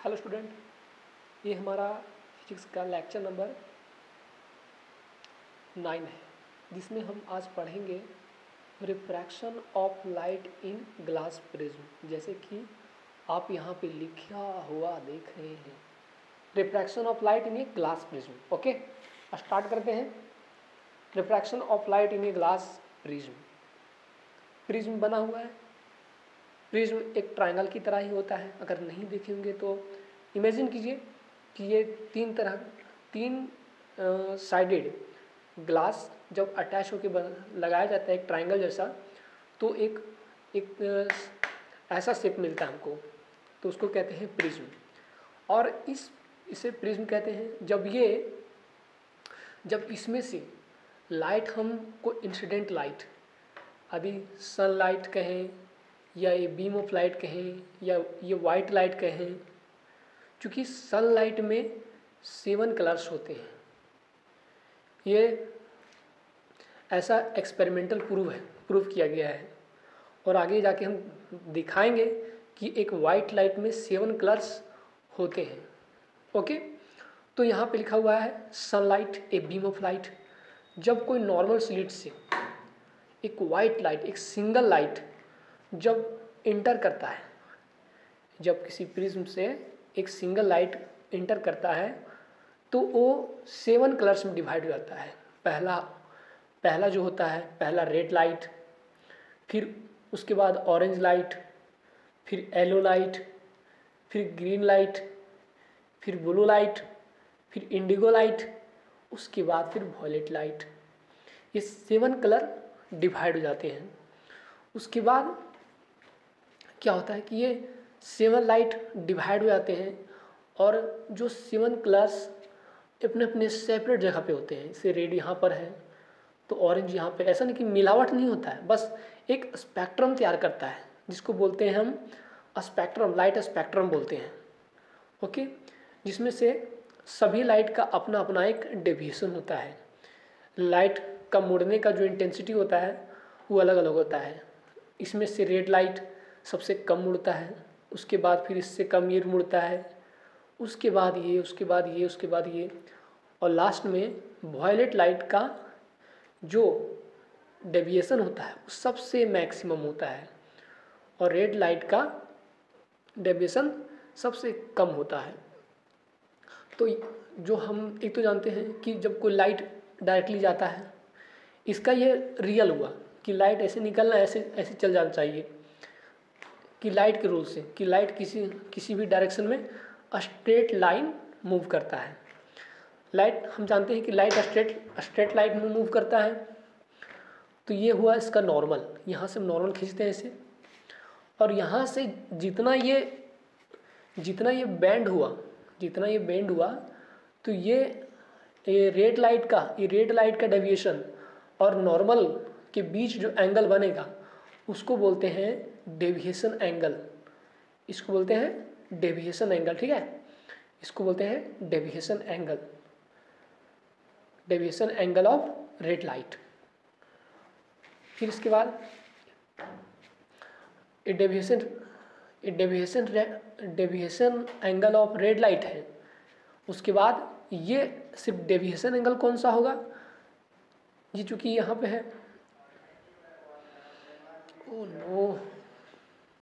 Hello student, ये हमारा physics का लेक्चर नंबर 9 है, जिसमें हम आज पढ़ेंगे refraction of light in glass prism. जैसे कि आप यहाँ पे लिखा हुआ देख रहे हैं, refraction of light in a glass prism. Okay, start करते हैं। Refraction of light in a glass prism. Prism बना हुआ है। प्रिज्म एक ट्रायंगल की तरह ही होता है। अगर नहीं देखे होंगे तो इमेजिन कीजिए कि ये तीन साइडेड ग्लास जब अटैच होकर लगाया जाता है एक ट्रायंगल जैसा, तो एक ऐसा शेप मिलता है हमको, तो उसको कहते हैं प्रिज्म। और इसे प्रिज्म कहते हैं जब इसमें से लाइट हमको इंसिडेंट लाइट, अभी सनलाइट कहें या ये बीम ऑफ लाइट कहें या ये वाइट लाइट कहें, चूँकि सनलाइट में 7 कलर्स होते हैं। ये ऐसा एक्सपेरिमेंटल प्रूव किया गया है, और आगे जाके हम दिखाएंगे कि एक वाइट लाइट में 7 कलर्स होते हैं। ओके, तो यहाँ पे लिखा हुआ है sunlight a beam of light. जब कोई नॉर्मल स्लिट से एक वाइट लाइट, एक सिंगल लाइट जब इंटर करता है, जब किसी प्रिज्म से एक सिंगल लाइट इंटर करता है, तो वो 7 कलर्स में डिवाइड हो जाता है। पहला जो होता है, पहला रेड लाइट, फिर उसके बाद ऑरेंज लाइट, फिर येलो लाइट, फिर ग्रीन लाइट, फिर ब्लू लाइट, फिर इंडिगो लाइट, उसके बाद फिर वॉयलेट लाइट। ये 7 कलर डिवाइड हो जाते हैं। उसके बाद क्या होता है कि ये 7 लाइट डिवाइड हो जाते हैं, और जो 7 कलर्स अपने अपने सेपरेट जगह पे होते हैं। जैसे रेड यहाँ पर है तो ऑरेंज यहाँ पे, ऐसा नहीं कि मिलावट नहीं होता है, बस एक स्पेक्ट्रम तैयार करता है, जिसको बोलते हैं हम स्पेक्ट्रम, लाइट स्पेक्ट्रम बोलते हैं। ओके, जिसमें से सभी लाइट का अपना अपना एक डेविएशन होता है। लाइट का मुड़ने का जो इंटेंसिटी होता है वो अलग अलग होता है। इसमें से रेड लाइट सबसे कम मुड़ता है, उसके बाद फिर इससे कम ये मुड़ता है, उसके बाद ये, उसके बाद ये, उसके बाद ये, और लास्ट में वॉयलेट लाइट का जो डेविएशन होता है वो सबसे मैक्सिमम होता है, और रेड लाइट का डेविएशन सबसे कम होता है। तो जो हम एक तो जानते हैं कि जब कोई लाइट डायरेक्टली जाता है, इसका ये रियल हुआ कि लाइट ऐसे निकलना, ऐसे चल जाना चाहिए, कि लाइट के रूल से, कि लाइट किसी भी डायरेक्शन में स्ट्रेट लाइन मूव करता है। लाइट, हम जानते हैं कि लाइट स्ट्रेट लाइट में मूव करता है। तो ये हुआ इसका नॉर्मल। यहाँ से हम नॉर्मल खींचते हैं इसे, और यहाँ से जितना ये बेंड हुआ, तो ये रेड लाइट का डेविएशन और नॉर्मल के बीच जो एंगल बनेगा उसको बोलते हैं डेविएशन एंगल। इसको बोलते हैं डेविएशन एंगल, ठीक है। इसको बोलते हैं deviation angle of red light. फिर इसके बाद deviation angle of red light है। उसके बाद ये सिर्फ डेविएशन एंगल कौन सा होगा, ये चूंकि यहाँ पे है, ओह नो,